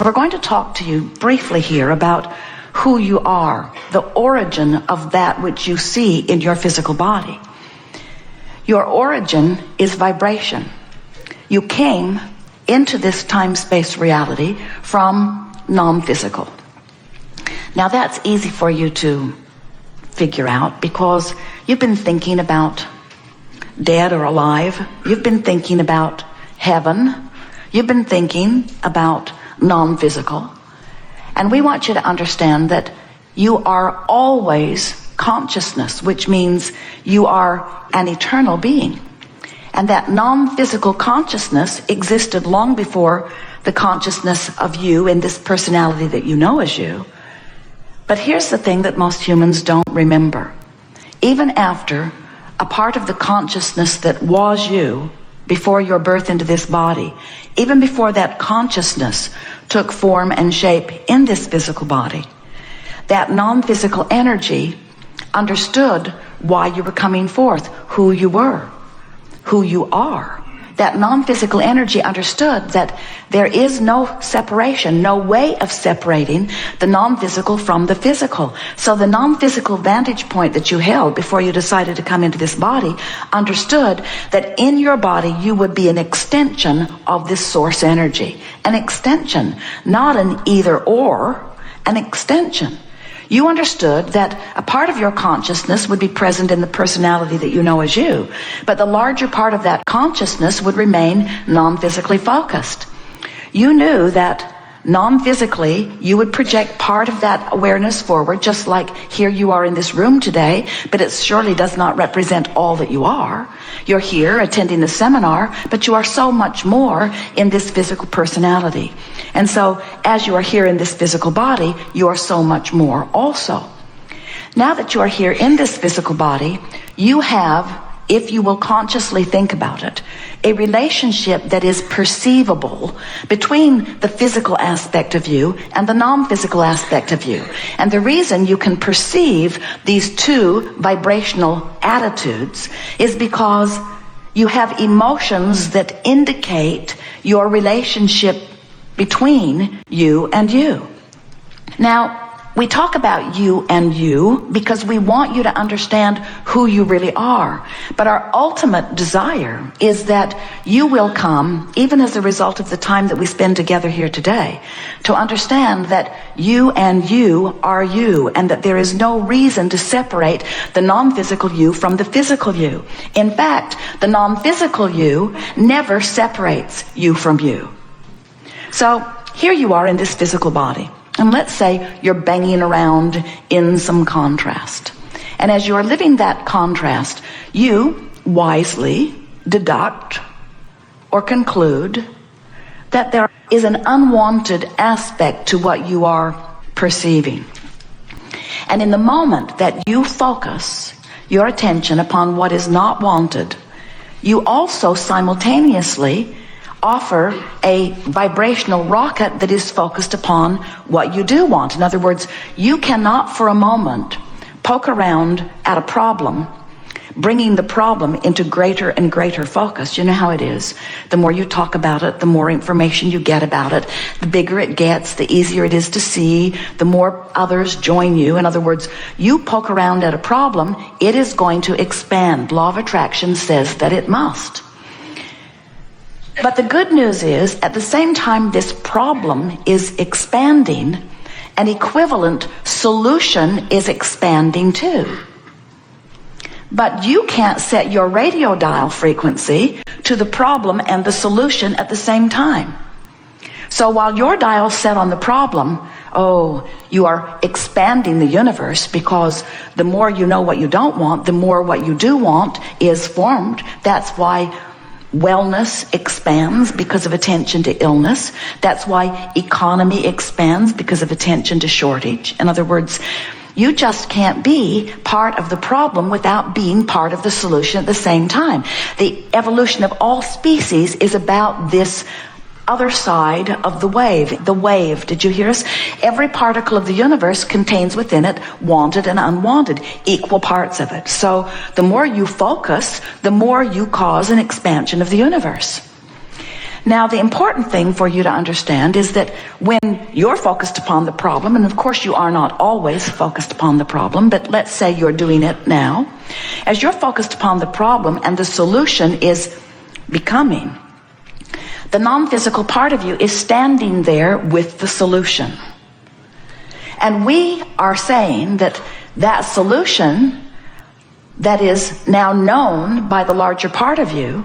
We're going to talk to you briefly here about who you are, the origin of that which you see in your physical body. Your origin is vibration. You came into this time-space reality from non-physical. Now that's easy for you to figure out because you've been thinking about dead or alive. You've been thinking about heaven. You've been thinking about non-physical. And we want you to understand that you are always consciousness, which means you are an eternal being. And that non-physical consciousness existed long before the consciousness of you in this personality that you know as you. But here's the thing that most humans don't remember. Even after a part of the consciousness that was you before your birth into this body, even before that consciousness took form and shape in this physical body, that non-physical energy understood why you were coming forth, who you were, who you are. That non-physical energy understood that there is no separation, no way of separating the non-physical from the physical. So the non-physical vantage point that you held before you decided to come into this body understood that in your body you would be an extension of this source energy. An extension, not an either or, an extension. You understood that a part of your consciousness would be present in the personality that you know as you, but the larger part of that consciousness would remain non-physically focused. You knew that non-physically you would project part of that awareness forward, just like here you are in this room today, but it surely does not represent all that you are. You're here attending the seminar, but you are so much more in this physical personality. And so as you are here in this physical body, you are so much more also. Now that you are here in this physical body, you have, if you will consciously think about it, a relationship that is perceivable between the physical aspect of you and the non-physical aspect of you. And the reason you can perceive these two vibrational attitudes is because you have emotions that indicate your relationship between you and you. Now, we talk about you and you because we want you to understand who you really are. But our ultimate desire is that you will come, even as a result of the time that we spend together here today, to understand that you and you are you, and that there is no reason to separate the non-physical you from the physical you. In fact, the non-physical you never separates you from you. So here you are in this physical body. And let's say you're banging around in some contrast. And as you are living that contrast, you wisely deduct or conclude that there is an unwanted aspect to what you are perceiving. And in the moment that you focus your attention upon what is not wanted, you also simultaneously offer a vibrational rocket that is focused upon what you do want. In other words, you cannot for a moment poke around at a problem, bringing the problem into greater and greater focus. You know how it is. The more you talk about it, the more information you get about it, the bigger it gets, the easier it is to see, the more others join you. In other words, you poke around at a problem, it is going to expand. Law of attraction says that it must. But the good news is, at the same time this problem is expanding, an equivalent solution is expanding too. But you can't set your radio dial frequency to the problem and the solution at the same time. So while your dial's set on the problem, you are expanding the universe, because the more you know what you don't want, the more what you do want is formed. That's why wellness expands because of attention to illness. That's why economy expands because of attention to shortage. In other words, you just can't be part of the problem without being part of the solution at the same time. The evolution of all species is about this other side of the wave. The wave, did you hear us? Every particle of the universe contains within it wanted and unwanted, equal parts of it. So the more you focus, the more you cause an expansion of the universe. Now, the important thing for you to understand is that when you're focused upon the problem, and of course you are not always focused upon the problem, but let's say you're doing it now, as you're focused upon the problem and the solution is becoming, the non-physical part of you is standing there with the solution. And we are saying that that solution that is now known by the larger part of you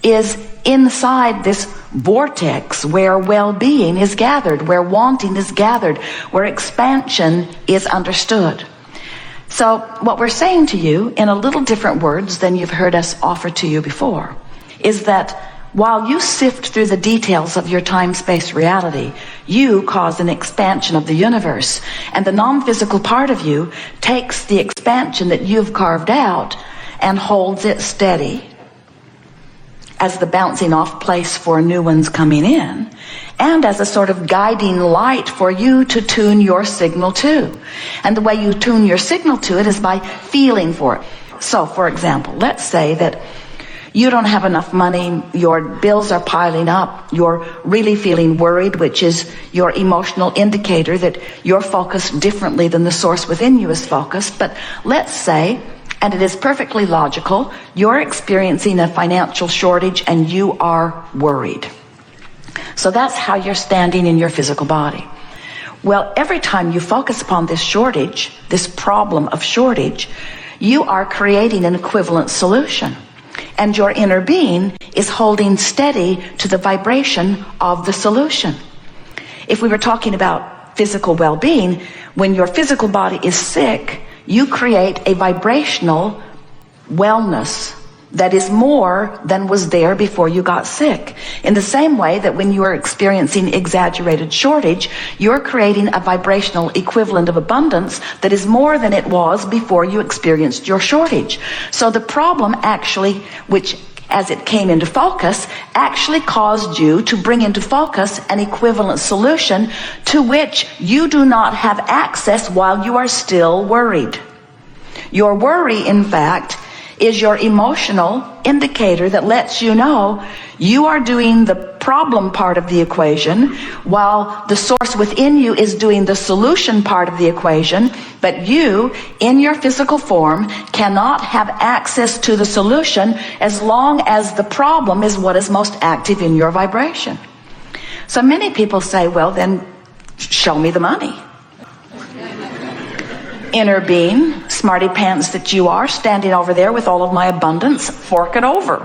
is inside this vortex where well-being is gathered, where wanting is gathered, where expansion is understood. So what we're saying to you in a little different words than you've heard us offer to you before is that while you sift through the details of your time-space reality, you cause an expansion of the universe, and the non-physical part of you takes the expansion that you've carved out and holds it steady as the bouncing off place for new ones coming in, and as a sort of guiding light for you to tune your signal to. And the way you tune your signal to it is by feeling for it. So, for example, let's say that you don't have enough money, your bills are piling up, you're really feeling worried, which is your emotional indicator that you're focused differently than the source within you is focused. But let's say, and it is perfectly logical, you're experiencing a financial shortage and you are worried. So that's how you're standing in your physical body. Well, every time you focus upon this shortage, this problem of shortage, you are creating an equivalent solution. And your inner being is holding steady to the vibration of the solution. If we were talking about physical well-being, when your physical body is sick, you create a vibrational wellness that is more than was there before you got sick. In the same way that when you are experiencing exaggerated shortage, you're creating a vibrational equivalent of abundance that is more than it was before you experienced your shortage. So the problem actually, which as it came into focus, actually caused you to bring into focus an equivalent solution to which you do not have access while you are still worried. Your worry, in fact, is your emotional indicator that lets you know you are doing the problem part of the equation while the source within you is doing the solution part of the equation, but you, in your physical form, cannot have access to the solution as long as the problem is what is most active in your vibration. So many people say, well, then show me the money. Inner being, smarty pants that you are, standing over there with all of my abundance, fork it over.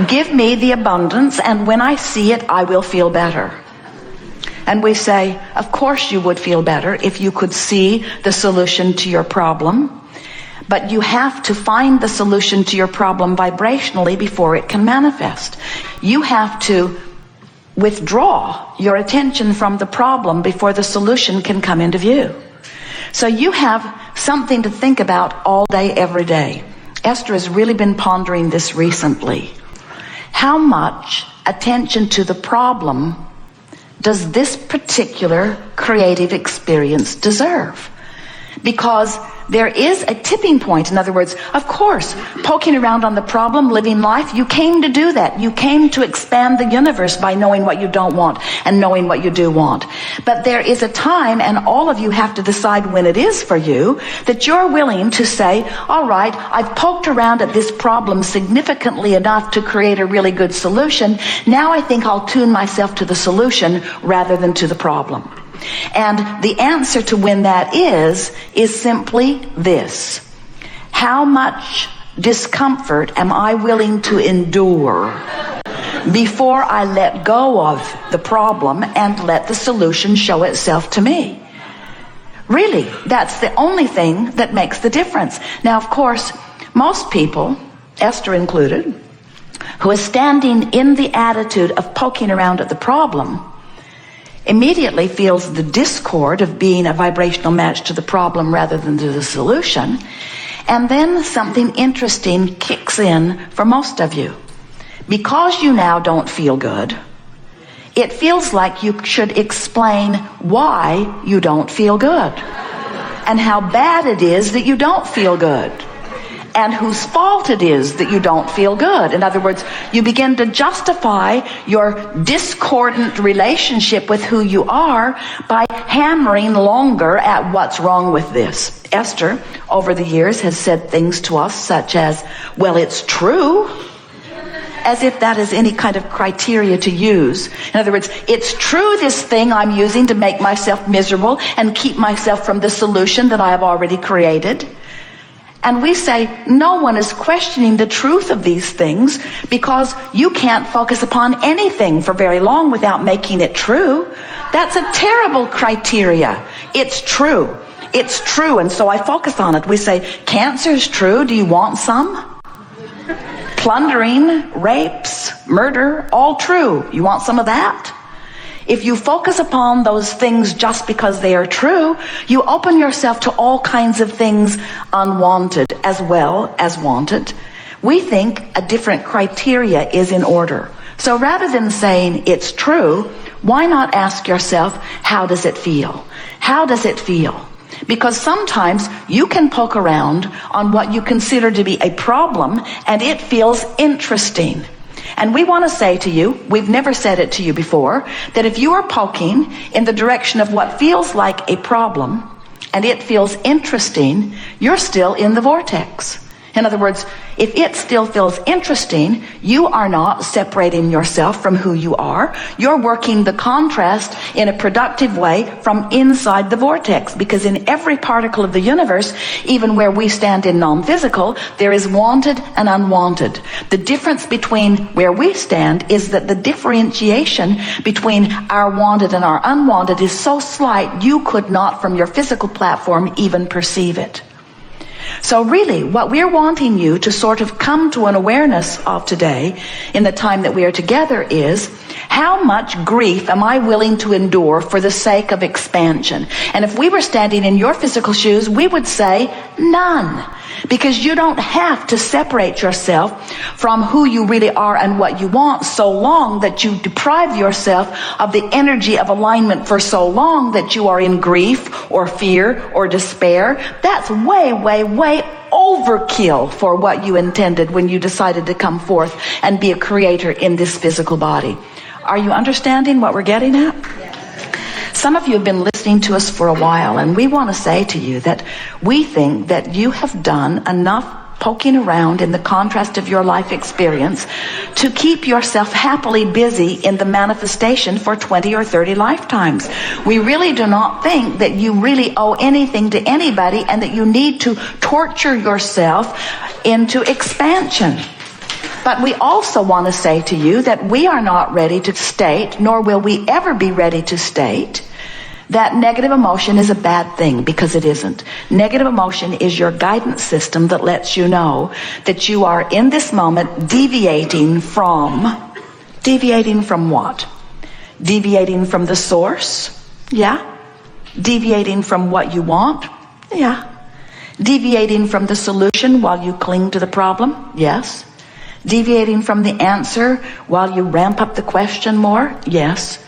Give me the abundance, and when I see it, I will feel better. And we say, of course you would feel better if you could see the solution to your problem, but you have to find the solution to your problem vibrationally before it can manifest. You have to withdraw your attention from the problem before the solution can come into view. So you have something to think about all day, every day. Esther has really been pondering this recently. How much attention to the problem does this particular creative experience deserve? Because there is a tipping point. In other words, of course, poking around on the problem, living life, you came to do that. You came to expand the universe by knowing what you don't want and knowing what you do want. But there is a time, and all of you have to decide when it is for you, that you're willing to say, all right, I've poked around at this problem significantly enough to create a really good solution. Now I think I'll tune myself to the solution rather than to the problem. And the answer to when that is simply this. How much discomfort am I willing to endure before I let go of the problem and let the solution show itself to me? Really, that's the only thing that makes the difference. Now, of course, most people, Esther included, who is standing in the attitude of poking around at the problem, immediately feels the discord of being a vibrational match to the problem rather than to the solution. And then something interesting kicks in for most of you. Because you now don't feel good, it feels like you should explain why you don't feel good and how bad it is that you don't feel good. and whose fault it is that you don't feel good. In other words, you begin to justify your discordant relationship with who you are by hammering longer at what's wrong with this. Esther, over the years, has said things to us such as, well, it's true, as if that is any kind of criteria to use. In other words, it's true, this thing I'm using to make myself miserable and keep myself from the solution that I have already created. And we say, no one is questioning the truth of these things because you can't focus upon anything for very long without making it true. That's a terrible criteria. It's true. It's true, and so I focus on it. We say, cancer is true. Do you want some? Plundering, rapes, murder, all true. You want some of that? If you focus upon those things just because they are true, you open yourself to all kinds of things unwanted as well as wanted. We think a different criteria is in order. So rather than saying it's true, why not ask yourself, how does it feel? How does it feel? Because sometimes you can poke around on what you consider to be a problem and it feels interesting. And we want to say to you, we've never said it to you before, that if you are poking in the direction of what feels like a problem and it feels interesting, you're still in the vortex. In other words, if it still feels interesting, you are not separating yourself from who you are. You're working the contrast in a productive way from inside the vortex, because in every particle of the universe, even where we stand in non-physical, there is wanted and unwanted. The difference between where we stand is that the differentiation between our wanted and our unwanted is so slight you could not from your physical platform even perceive it. So really, what we're wanting you to sort of come to an awareness of today, in the time that we are together, is how much grief am I willing to endure for the sake of expansion? And if we were standing in your physical shoes, we would say none. Because you don't have to separate yourself from who you really are and what you want so long that you deprive yourself of the energy of alignment for so long that you are in grief or fear or despair. That's way, way, way overkill for what you intended when you decided to come forth and be a creator in this physical body. Are you understanding what we're getting at? Some of you have been listening to us for a while, and we want to say to you that we think that you have done enough poking around in the contrast of your life experience to keep yourself happily busy in the manifestation for 20 or 30 lifetimes. We really do not think that you really owe anything to anybody and that you need to torture yourself into expansion. But we also want to say to you that we are not ready to state, nor will we ever be ready to state, that negative emotion is a bad thing, because it isn't. Negative emotion is your guidance system that lets you know that you are in this moment deviating from what? Deviating from the source? Yeah. Deviating from what you want? Yeah. Deviating from the solution while you cling to the problem? Yes. Deviating from the answer while you ramp up the question more? Yes.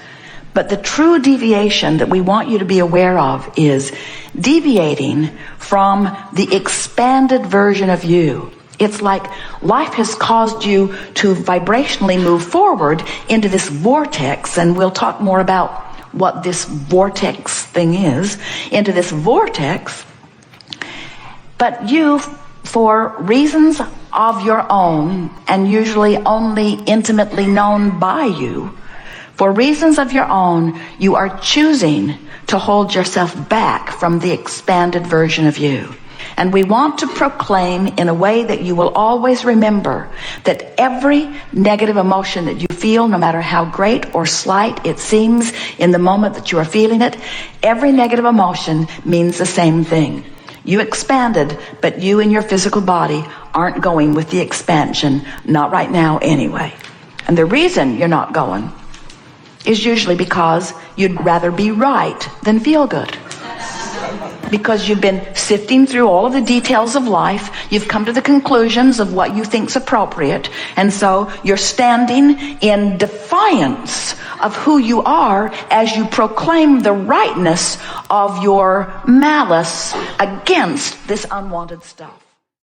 But the true deviation that we want you to be aware of is deviating from the expanded version of you. It's like life has caused you to vibrationally move forward into this vortex, and we'll talk more about what this vortex thing is, into this vortex. But you, for reasons of your own, and usually only intimately known by you, for reasons of your own, you are choosing to hold yourself back from the expanded version of you. And we want to proclaim in a way that you will always remember that every negative emotion that you feel, no matter how great or slight it seems in the moment that you are feeling it, every negative emotion means the same thing. You expanded, but you in your physical body aren't going with the expansion, not right now anyway. And the reason you're not going is usually because you'd rather be right than feel good. Because you've been sifting through all of the details of life, you've come to the conclusions of what you think's appropriate, and so you're standing in defiance of who you are as you proclaim the rightness of your malice against this unwanted stuff.